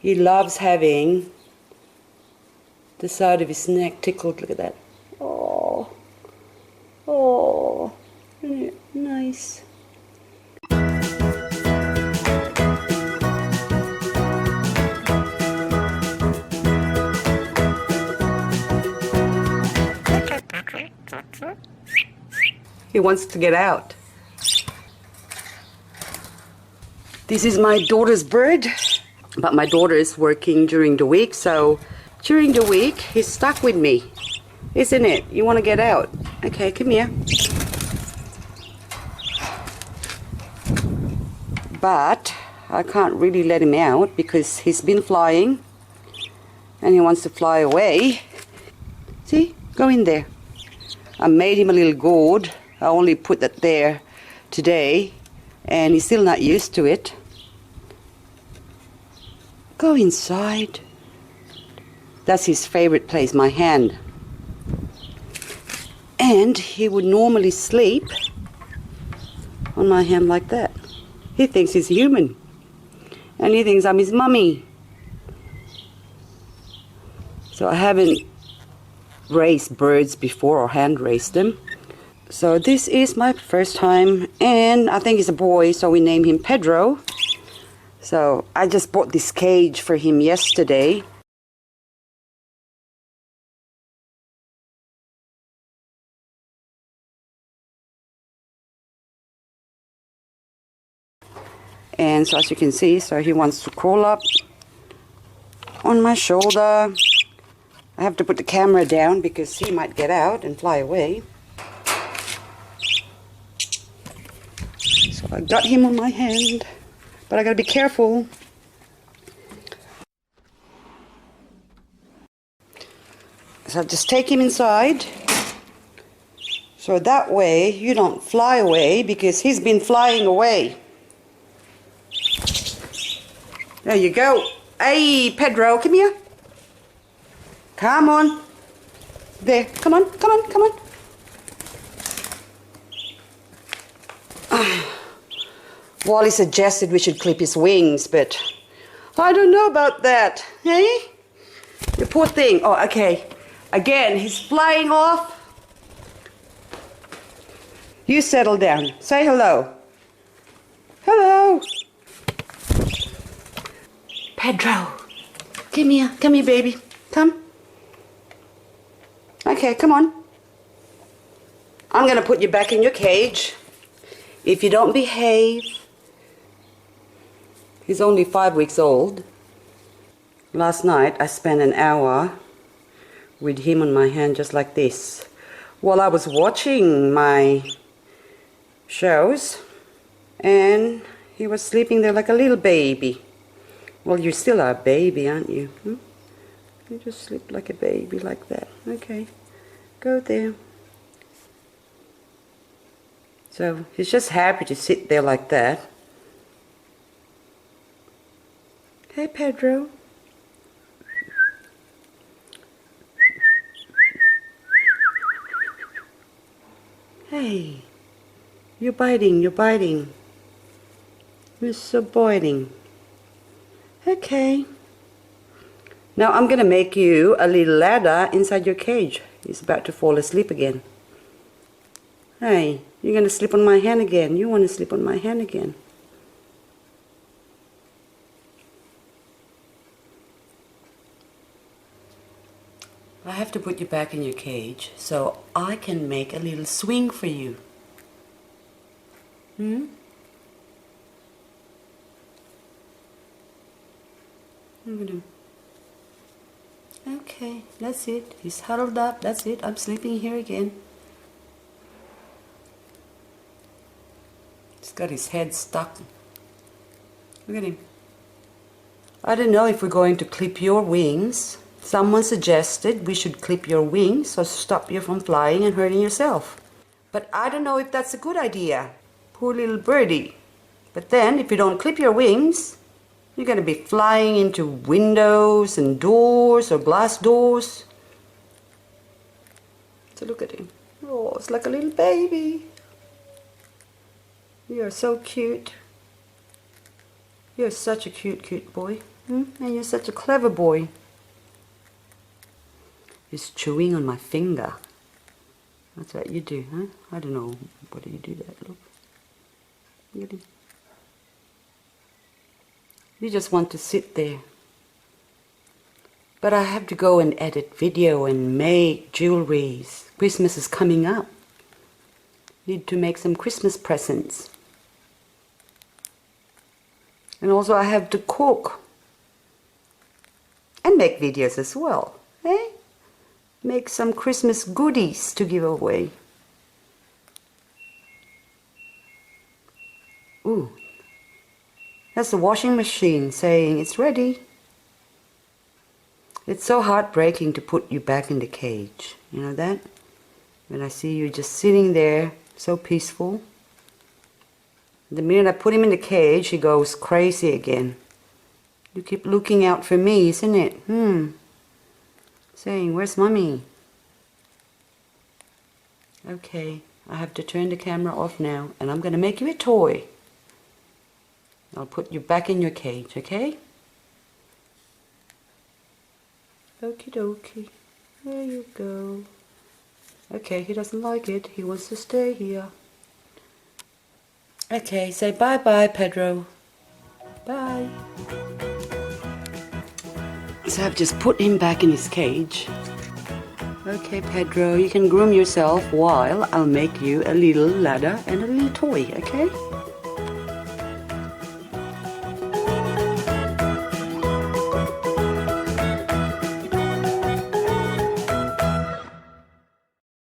He loves having the side of his neck tickled. Look at that. Oh, oh, isn't it nice? He wants to get out. This is my daughter's bird, but my daughter is working during the week, so during the week he's stuck with me, isn't it? You want to get out? Okay, come here. But I can't really let him out because he's been flying and he wants to fly away. See? Go in there. I made him a little gourd. I only put that there today and he's still not used to it. Go inside. That's his favorite place, my hand. And he would normally sleep on my hand like that. He thinks he's human. And he thinks I'm his mummy. So I haven't raised birds before or hand raised them. So this is my first time, and I think he's a boy, so we named him Pedro. So I just bought this cage for him yesterday. And so as you can see, so he wants to crawl up on my shoulder. I have to put the camera down because he might get out and fly away. So I got him on my hand, but I gotta be careful. So I just take him inside. So that way you don't fly away because he's been flying away. There you go. Hey, Pedro, come here. Come on. There, come on, come on, come on. Wally suggested we should clip his wings, but I don't know about that. Hey? You poor thing. Oh, okay. Again, he's flying off. You settle down. Say hello. Hello. Pedro. Come here. Come here, baby. Come. Okay, come on. I'm going to put you back in your cage. If you don't behave. He's only 5 weeks old. Last night I spent an hour with him on my hand just like this while I was watching my shows, and he was sleeping there like a little baby. Well, you still are a baby, aren't you? You just sleep like a baby like that. Okay, go there. So he's just happy to sit there like that. Hey, Pedro. Hey, you're biting, you're biting. You're so biting. Okay. Now I'm going to make you a little ladder inside your cage. He's about to fall asleep again. Hey, you're going to sleep on my hand again. You want to sleep on my hand again. I have to put you back in your cage so I can make a little swing for you. Look at him. Okay, that's it. He's huddled up. That's it. I'm sleeping here again. He's got his head stuck. Look at him. I don't know if we're going to clip your wings. Someone suggested we should clip your wings so stop you from flying and hurting yourself. But I don't know if that's a good idea. Poor little birdie. But then if you don't clip your wings, you're going to be flying into windows and doors or glass doors. So look at him. Oh, it's like a little baby. You're so cute. You're such a cute, cute boy. And you're such a clever boy. He's chewing on my finger. That's what you do, huh? I don't know. What do you do that? Look. Look at him. You just want to sit there. But I have to go and edit video and make jewelries. Christmas is coming up. Need to make some Christmas presents. And also I have to cook. And make videos as well. Eh? Make some Christmas goodies to give away. Ooh. That's the washing machine saying it's ready. It's so heartbreaking to put you back in the cage. You know that? When I see you just sitting there, so peaceful. The minute I put him in the cage, he goes crazy again. You keep looking out for me, isn't it? Saying, where's Mommy? Okay, I have to turn the camera off now, and I'm going to make you a toy. I'll put you back in your cage, okay? Okie dokie. There you go. Okay, he doesn't like it. He wants to stay here. Okay, say bye-bye, Pedro. Bye. So I've just put him back in his cage. Okay, Pedro, you can groom yourself while I'll make you a little ladder and a little toy, okay?